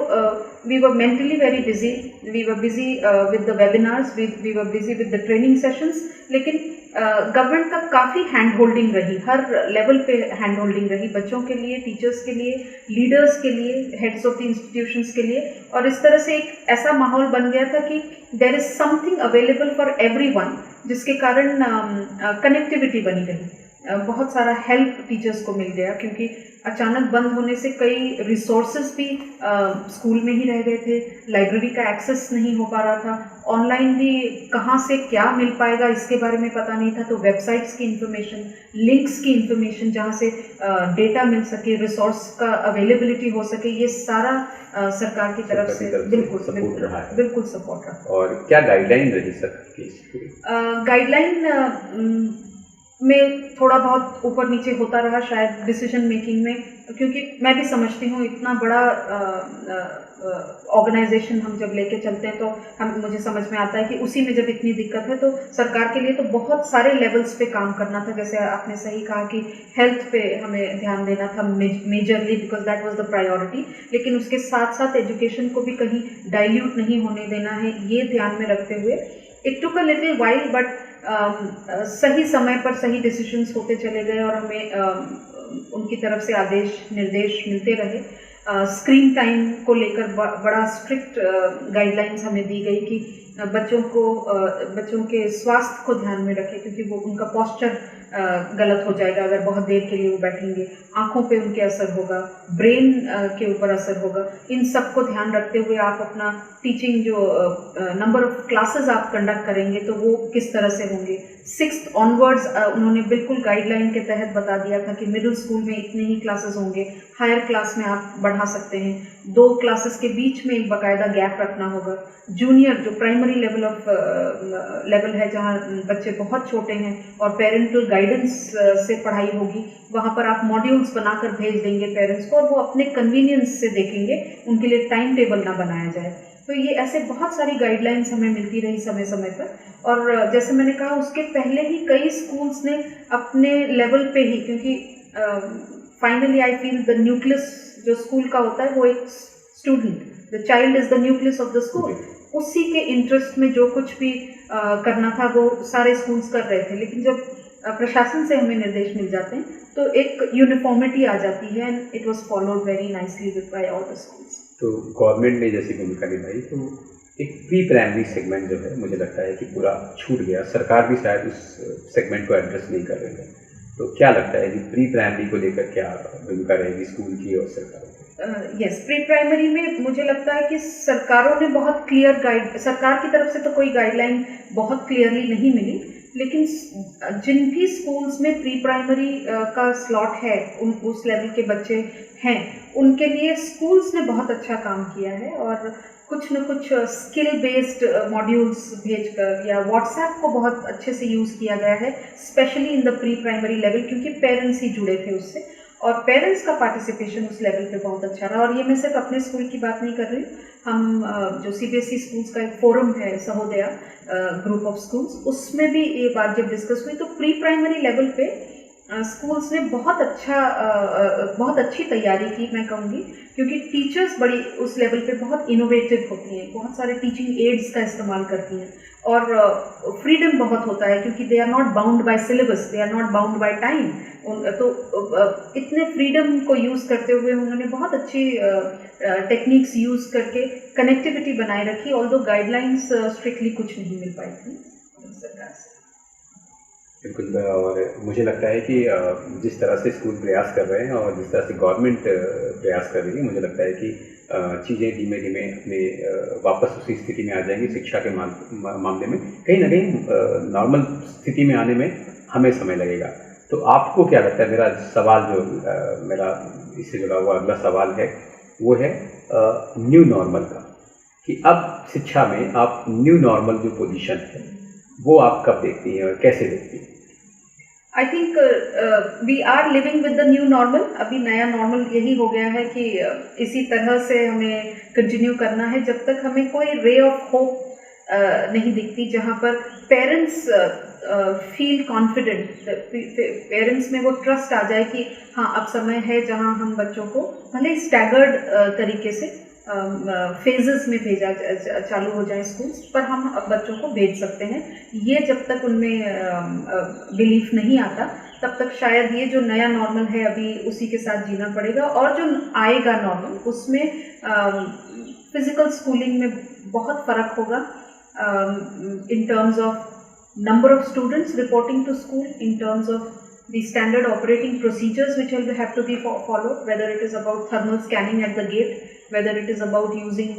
we were mentally very busy, we were busy with the webinars, we were busy with the training sessions, लेकिन गवर्नमेंट का काफ़ी हैंड होल्डिंग रही, हर लेवल पे हैंड होल्डिंग रही, बच्चों के लिए, टीचर्स के लिए, लीडर्स के लिए, हेड्स ऑफ द इंस्टीट्यूशंस के लिए। और इस तरह से एक ऐसा माहौल बन गया था कि there is something available for everyone, जिसके कारण कनेक्टिविटी बनी रही। बहुत सारा हेल्प टीचर्स को मिल गया, क्योंकि अचानक बंद होने से कई रिसोर्सेज भी स्कूल में ही रह गए थे, लाइब्रेरी का एक्सेस नहीं हो पा रहा था, ऑनलाइन भी कहाँ से क्या मिल पाएगा इसके बारे में पता नहीं था। तो वेबसाइट्स की इंफॉर्मेशन, लिंक्स की इंफॉर्मेशन, जहाँ से डेटा मिल सके, रिसोर्स का अवेलेबिलिटी हो सके, ये सारा सरकार की तरफ से बिल्कुल सपोर्ट रहा। और क्या गाइडलाइन रही सरकार की? गाइडलाइन में थोड़ा बहुत ऊपर नीचे होता रहा शायद डिसीजन मेकिंग में, क्योंकि मैं भी समझती हूँ इतना बड़ा ऑर्गेनाइजेशन हम जब लेके चलते हैं तो मुझे समझ में आता है कि उसी में जब इतनी दिक्कत है तो सरकार के लिए तो बहुत सारे लेवल्स पे काम करना था। जैसे आपने सही कहा कि हेल्थ पे हमें ध्यान देना था majorly, because that was the priority, लेकिन उसके साथ साथ एजुकेशन को भी कहीं डाइल्यूट नहीं होने देना है, ये ध्यान में रखते हुए it took a little while but सही समय पर सही डिसीजंस होते चले गए और हमें उनकी तरफ से आदेश निर्देश मिलते रहे। स्क्रीन टाइम को लेकर बड़ा स्ट्रिक्ट गाइडलाइंस हमें दी गई कि बच्चों के स्वास्थ्य को ध्यान में रखें, क्योंकि वो उनका पोस्चर गलत हो जाएगा अगर बहुत देर के लिए वो बैठेंगे, आंखों पे उनके असर होगा, ब्रेन के ऊपर असर होगा। इन सब को ध्यान रखते हुए आप अपना टीचिंग जो नंबर ऑफ क्लासेस आप कंडक्ट करेंगे तो वो किस तरह से होंगे। 6th ऑनवर्ड्स उन्होंने बिल्कुल गाइडलाइन के तहत बता दिया था कि मिडिल स्कूल में इतने ही क्लासेस होंगे, हायर क्लास में आप बढ़ा सकते हैं, 2 क्लासेस के बीच में एक बाकायदा गैप रखना होगा। जूनियर जो प्राइमरी लेवल है जहाँ बच्चे बहुत छोटे हैं और पेरेंटल गाइडेंस से पढ़ाई होगी, वहाँ पर आप मॉड्यूल्स बनाकर भेज देंगे पेरेंट्स को और वो अपने कन्वीनियंस से देखेंगे, उनके लिए टाइम टेबल ना बनाया जाए। तो ये ऐसे बहुत सारी गाइडलाइंस हमें मिलती रही समय समय पर। और जैसे मैंने कहा उसके पहले ही कई स्कूल्स ने अपने लेवल पे ही, क्योंकि finally I feel the nucleus जो स्कूल का होता है वो एक student, the child is the nucleus of the school, उसी के इंटरेस्ट में जो कुछ भी करना था वो सारे स्कूल्स कर रहे थे। लेकिन जब प्रशासन से हमें निर्देश मिल जाते हैं तो एक यूनिफॉर्मिटी आ जाती है and it was followed very nicely by all the schools. तो गवर्नमेंट ने जैसी भूमिका निभाई तो एक प्री प्राइमरी सेगमेंट जो है मुझे लगता है कि पूरा छूट गया, सरकार भी शायद उस सेगमेंट को एड्रेस नहीं कर रही है। तो क्या लगता है कि प्री प्राइमरी को लेकर क्या भूमिका रहेगी स्कूल की और सरकार की? यस, प्री प्राइमरी में मुझे लगता है कि सरकारों ने बहुत क्लियर सरकार की तरफ से तो कोई गाइडलाइन बहुत क्लियरली नहीं मिली, लेकिन जिन भी स्कूल्स में प्री प्राइमरी का स्लॉट है, उस लेवल के बच्चे हैं, उनके लिए स्कूल्स ने बहुत अच्छा काम किया है और कुछ न कुछ स्किल बेस्ड मॉड्यूल्स भेजकर या व्हाट्सएप को बहुत अच्छे से यूज़ किया गया है, specially in the pre primary level, क्योंकि पेरेंट्स ही जुड़े थे उससे और पेरेंट्स का पार्टिसिपेशन उस लेवल पे बहुत अच्छा रहा। और ये मैं सिर्फ अपने स्कूल की बात नहीं कर रही, हम जो CBSE स्कूल्स का एक फोरम है सहोदया ग्रुप ऑफ स्कूल्स, उसमें भी ये बात जब डिस्कस हुई तो प्री प्राइमरी लेवल पे स्कूल्स ने बहुत अच्छी तैयारी की, मैं कहूँगी, क्योंकि टीचर्स बड़ी उस लेवल पे बहुत इनोवेटिव होती हैं, बहुत सारे टीचिंग एड्स का इस्तेमाल करती हैं और फ्रीडम बहुत होता है क्योंकि they are not bound by syllabus, they are not bound by time. तो इतने फ्रीडम को यूज़ करते हुए उन्होंने बहुत अच्छी टेक्निक्स यूज़ करके कनेक्टिविटी बनाए रखी, ऑल्दो गाइडलाइंस स्ट्रिक्टली कुछ नहीं मिल पाई थी सरकार से। बिल्कुल, और मुझे लगता है कि जिस तरह से स्कूल प्रयास कर रहे हैं और जिस तरह से गवर्नमेंट प्रयास कर रही है, मुझे लगता है कि चीज़ें धीमे धीमे अपने वापस उसी स्थिति में आ जाएंगी। शिक्षा के मामले में कहीं ना कहीं नॉर्मल स्थिति में आने में हमें समय लगेगा। तो आपको क्या लगता है, मेरा सवाल जो मेरा इससे जुड़ा हुआ अगला सवाल है वो है न्यू नॉर्मल का, कि अब शिक्षा में आप न्यू नॉर्मल जो पोजीशन है वो आप कब देखती हैं और कैसे देखती हैं? I think we are living with the new normal. अभी नया नॉर्मल यही हो गया है कि इसी तरह से हमें कंटिन्यू करना है जब तक हमें कोई रे ऑफ होप नहीं दिखती, जहाँ पर पेरेंट्स फील कॉन्फिडेंट, पेरेंट्स में वो ट्रस्ट आ जाए कि हाँ अब समय है जहाँ हम बच्चों को भले स्टैगर्ड तरीके से फेजेस में भेजा चालू हो जाए स्कूल्स, पर हम अब बच्चों को भेज सकते हैं। ये जब तक उनमें बिलीफ नहीं आता तब तक शायद ये जो नया नॉर्मल है अभी उसी के साथ जीना पड़ेगा। और जो आएगा नॉर्मल उसमें फिजिकल स्कूलिंग में बहुत फ़र्क होगा in terms of number of students reporting to school, in terms of the standard operating procedures which will have to be followed, whether it is about thermal scanning at the gate, whether it is about using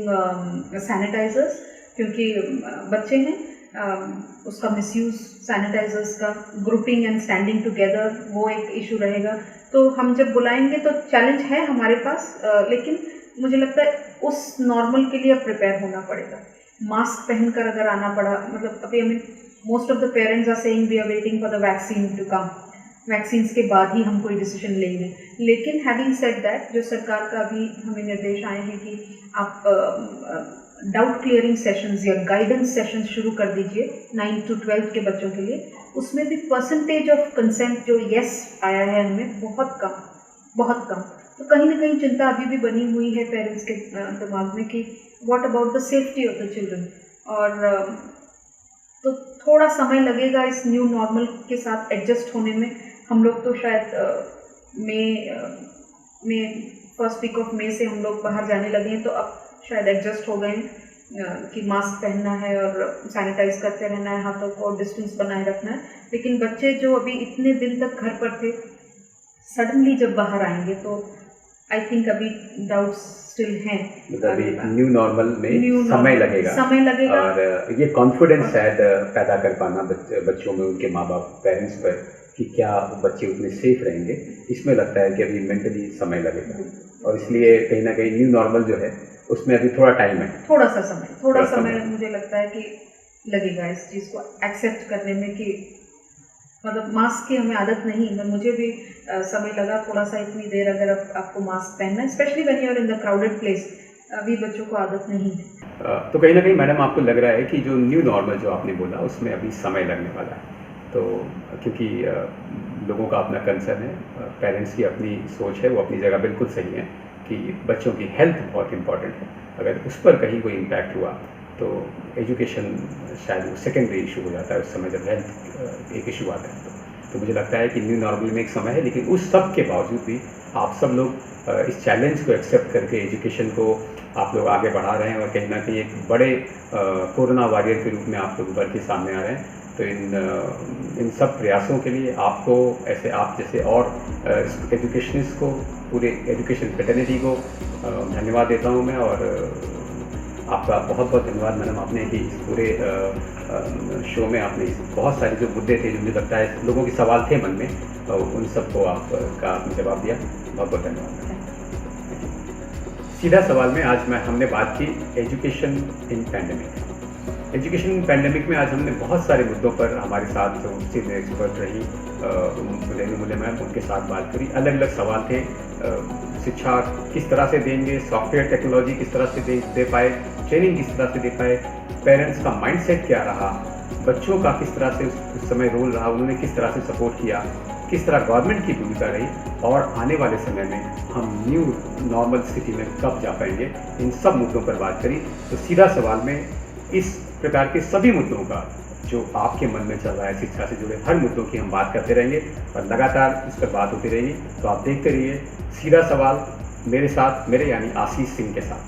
sanitizers, क्योंकि बच्चे हैं उसका misuse sanitisers का, grouping and standing together, वो एक issue रहेगा। तो हम जब बुलाएंगे तो चैलेंज है हमारे पास, लेकिन मुझे लगता है उस नॉर्मल के लिए अब प्रिपेयर होना पड़ेगा। मास्क पहनकर अगर आना पड़ा, मतलब अभी हमें most of the parents are saying we are waiting for the vaccine to come, vaccines के बाद ही हम कोई डिसीजन लेंगे। लेकिन हैविंग सेड दैट, जो सरकार का अभी हमें निर्देश आए हैं कि आप डाउट क्लियरिंग सेशंस या गाइडेंस सेशंस शुरू कर दीजिए 9 to 12 के बच्चों के लिए, उसमें भी परसेंटेज ऑफ कंसेंट जो येस आया है हमें बहुत कम। तो कहीं ना कहीं चिंता अभी भी बनी हुई है पेरेंट्स के दिमाग में कि what about the safety of the children. और तो थोड़ा समय लगेगा इस न्यू नॉर्मल के साथ एडजस्ट होने में। हम लोग तो शायद मई फर्स्ट वीक ऑफ मई से हम लोग बाहर जाने लगे हैं, तो अब शायद एडजस्ट हो गए हैं कि मास्क पहनना है और सैनिटाइज करते रहना है, हाथों को डिस्टेंस बनाए रखना है। लेकिन बच्चे जो अभी इतने दिन तक घर पर थे, सडनली जब बाहर आएंगे तो आई थिंक अभी डाउट्स स्टिल हैं। मतलब अभी न्यू नॉर्मल में समय लगेगा और ये कॉन्फिडेंस शायद पैदा कर पाना बच्चों में, उनके माँ बाप पेरेंट्स पर, कि क्या बच्चे उतने सेफ रहेंगे, इसमें लगता है कि अभी मेंटली समय लगेगा। और इसलिए कहीं ना कहीं न्यू नॉर्मल जो है उसमें अभी थोड़ा टाइम है, थोड़ा समय मुझे लगता है कि लगेगा इस चीज़ को एक्सेप्ट करने में, कि मतलब मास्क की हमें आदत नहीं है। मुझे भी समय लगा थोड़ा सा, इतनी देर अगर आपको मास्क पहनना है, especially when you are in the crowded place, अभी बच्चों को आदत नहीं है। तो कहीं ना कहीं मैडम आपको लग रहा है कि जो न्यू नॉर्मल जो आपने बोला उसमें अभी समय लगने वाला है, तो क्योंकि लोगों का अपना कंसर्न है, पेरेंट्स की अपनी सोच है, वो अपनी जगह बिल्कुल सही है कि बच्चों की हेल्थ बहुत इंपॉर्टेंट है। अगर उस पर कहीं कोई इम्पैक्ट हुआ तो एजुकेशन शायद वो सेकेंडरी इशू हो जाता है उस समय जब हेल्थ एक इशू आता है। तो मुझे लगता है कि न्यू नॉर्मल में एक समय है, लेकिन उस सब के बावजूद भी आप सब लोग इस चैलेंज को एक्सेप्ट करके एजुकेशन को आप लोग आगे बढ़ा रहे हैं और कहीं ना कहीं एक बड़े कोरोना वॉरियर के रूप में आप लोग उभर के सामने आ रहे हैं। तो इन सब प्रयासों के लिए आपको, ऐसे आप जैसे और एजुकेशनिस्ट को, पूरे एजुकेशन फ्रेटर्निटी को धन्यवाद देता हूँ मैं। और आपका बहुत बहुत धन्यवाद मैडम, आपने कि इस पूरे शो में आपने बहुत सारे जो मुद्दे थे, जो मुझे लगता है लोगों के सवाल थे मन में, तो उन सबको आपका जवाब दिया। बहुत बहुत धन्यवाद। सीधा सवाल में आज हमने बात की education in pandemic. Education in pandemic में आज हमने बहुत सारे मुद्दों पर हमारे साथ जो सीनियर एक्सपर्ट रही रेनू मुले मैम, उनके साथ बात करी। अलग अलग सवाल थे, शिक्षा किस तरह से देंगे, सॉफ्टवेयर टेक्नोलॉजी किस तरह से दे पाए, ट्रेनिंग किस तरह से दे पाए, पेरेंट्स का माइंडसेट क्या रहा, बच्चों का किस तरह से उस समय रोल रहा, उन्होंने किस तरह से सपोर्ट किया, किस तरह गवर्नमेंट की भूमिका रही, और आने वाले समय में हम न्यू नॉर्मल स्थिति में कब जा पाएंगे, इन सब मुद्दों पर बात करी। तो सीधा सवाल में इस प्रकार के सभी मुद्दों का जो आपके मन में चल रहा है, शिक्षा से जुड़े हर मुद्दों की हम बात करते रहेंगे और लगातार इस पर बात होती रहेगी। तो आप देखते रहिए सीधा सवाल मेरे साथ, मेरे यानी आशीष सिंह के साथ।